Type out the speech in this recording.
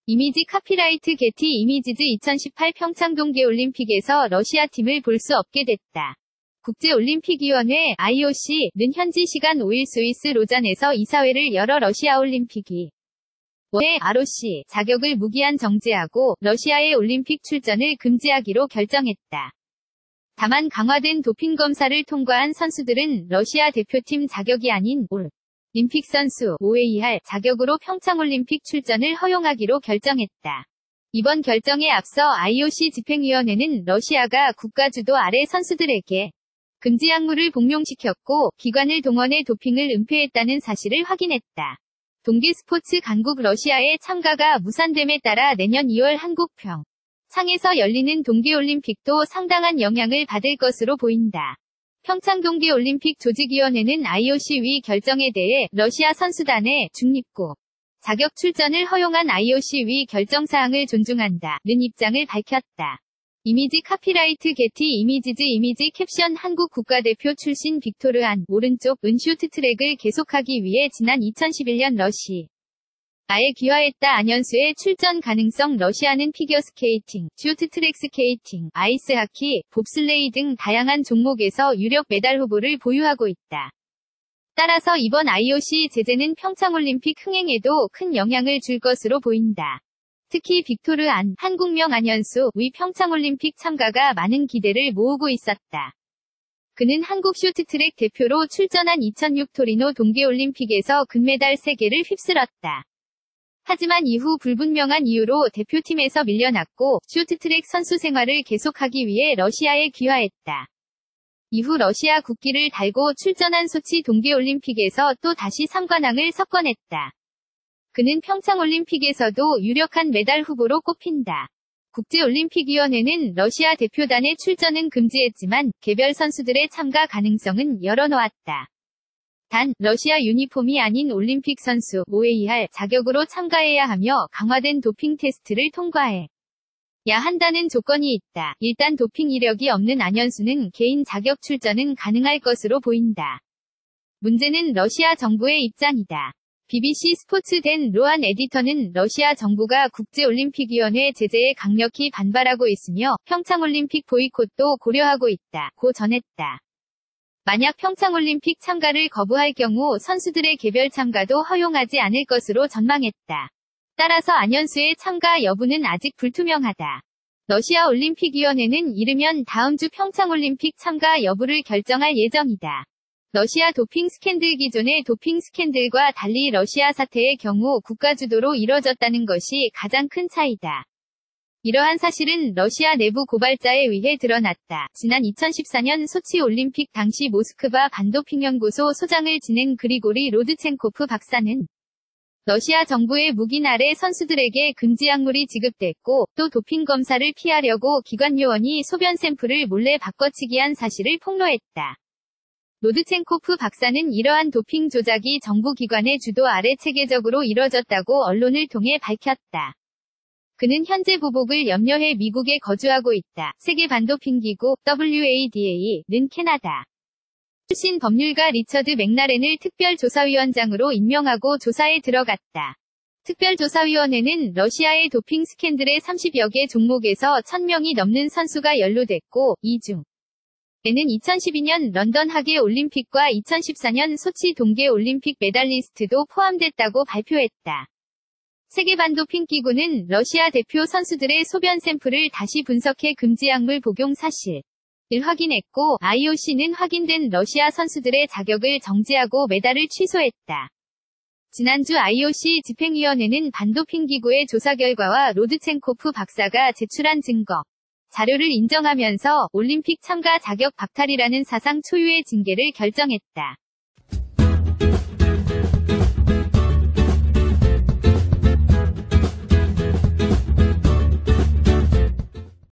이미지 카피라이트 게티 이미지즈 2018 평창 동계올림픽에서 러시아 팀을 볼 수 없게 됐다. 국제올림픽위원회 IOC는 현지 시간 5일 스위스 로잔에서 이사회를 열어 러시아 올림픽위 원회 ROC 자격을 무기한 정지하고 러시아의 올림픽 출전을 금지하기로 결정했다. 다만 강화된 도핑 검사를 통과한 선수들은 러시아 대표팀 자격이 아닌 올림픽 선수 OAR 자격으로 평창올림픽 출전을 허용하기로 결정했다. 이번 결정에 앞서 IOC 집행위원회는 러시아가 국가주도 아래 선수들에게 금지 약물을 복용시켰고 기관을 동원해 도핑을 은폐했다는 사실을 확인했다. 동계스포츠 강국 러시아의 참가가 무산됨에 따라 내년 2월 한국 평창에서 열리는 동계올림픽도 상당한 영향을 받을 것으로 보인다. 평창 동계올림픽 조직위원회는 IOC 위 결정에 대해 러시아 선수단의 중립국 자격 출전을 허용한 IOC 위 결정사항을 존중한다는 입장을 밝혔다. 이미지 카피라이트 게티 이미지즈 이미지 캡션 한국 국가대표 출신 빅토르 안 오른쪽은 쇼트트랙을 계속하기 위해 지난 2011년 러시아에 귀화했다. 안현수의 출전 가능성 러시아는 피겨스케이팅, 쇼트트랙 스케이팅, 아이스하키, 봅슬레이 등 다양한 종목에서 유력 메달 후보를 보유하고 있다. 따라서 이번 IOC 제재는 평창올림픽 흥행에도 큰 영향을 줄 것으로 보인다. 특히 빅토르 안, 한국명 안현수 위 평창올림픽 참가가 많은 기대를 모으고 있었다. 그는 한국 쇼트트랙 대표로 출전한 2006 토리노 동계올림픽에서 금메달 3개를 휩쓸었다. 하지만 이후 불분명한 이유로 대표팀에서 밀려났고 쇼트트랙 선수 생활을 계속하기 위해 러시아에 귀화했다. 이후 러시아 국기를 달고 출전한 소치 동계올림픽에서 또 다시 3관왕을 석권했다. 그는 평창올림픽에서도 유력한 메달 후보로 꼽힌다. 국제올림픽위원회는 러시아 대표단의 출전은 금지했지만 개별 선수들의 참가 가능성은 열어놓았다. 단, 러시아 유니폼이 아닌 올림픽 선수 OAR 자격으로 참가해야 하며 강화된 도핑 테스트를 통과해야 한다는 조건이 있다. 일단 도핑 이력이 없는 안현수는 개인 자격 출전은 가능할 것으로 보인다. 문제는 러시아 정부의 입장이다. BBC 스포츠 댄 로안 에디터는 러시아 정부가 국제올림픽위원회 제재에 강력히 반발하고 있으며 평창올림픽 보이콧도 고려하고 있다고 전했다. 만약 평창올림픽 참가를 거부할 경우 선수들의 개별 참가도 허용하지 않을 것으로 전망했다. 따라서 안현수의 참가 여부는 아직 불투명하다. 러시아 올림픽위원회는 이르면 다음 주 평창올림픽 참가 여부를 결정할 예정이다. 러시아 도핑 스캔들 기존의 도핑 스캔들과 달리 러시아 사태의 경우 국가주도로 이뤄졌다는 것이 가장 큰 차이다. 이러한 사실은 러시아 내부 고발자에 의해 드러났다. 지난 2014년 소치 올림픽 당시 모스크바 반도핑연구소 소장을 지낸 그리고리 로드첸코프 박사는 러시아 정부의 묵인 아래 선수들에게 금지 약물이 지급됐고 또 도핑 검사를 피하려고 기관 요원이 소변 샘플을 몰래 바꿔치기한 사실을 폭로했다. 로드첸코프 박사는 이러한 도핑 조작이 정부 기관의 주도 아래 체계적으로 이뤄졌다고 언론을 통해 밝혔다. 그는 현재 보복을 염려해 미국에 거주하고 있다. 세계 반도핑기구 WADA는 캐나다 출신 법률가 리처드 맥라렌을 특별조사위원장으로 임명하고 조사에 들어갔다. 특별조사위원회는 러시아의 도핑 스캔들의 30여 개 종목에서 1000명이 넘는 선수가 연루됐고 이 중 에는 2012년 런던 하계 올림픽과 2014년 소치 동계 올림픽 메달리스트도 포함됐다고 발표했다. 세계 반도핑 기구는 러시아 대표 선수들의 소변 샘플을 다시 분석해 금지 약물 복용 사실을 확인했고 IOC는 확인된 러시아 선수들의 자격을 정지하고 메달을 취소했다. 지난주 IOC 집행위원회는 반도핑 기구의 조사 결과와 로드첸코프 박사가 제출한 증거 자료를 인정하면서 올림픽 참가 자격 박탈이라는 사상 초유의 징계를 결정했다.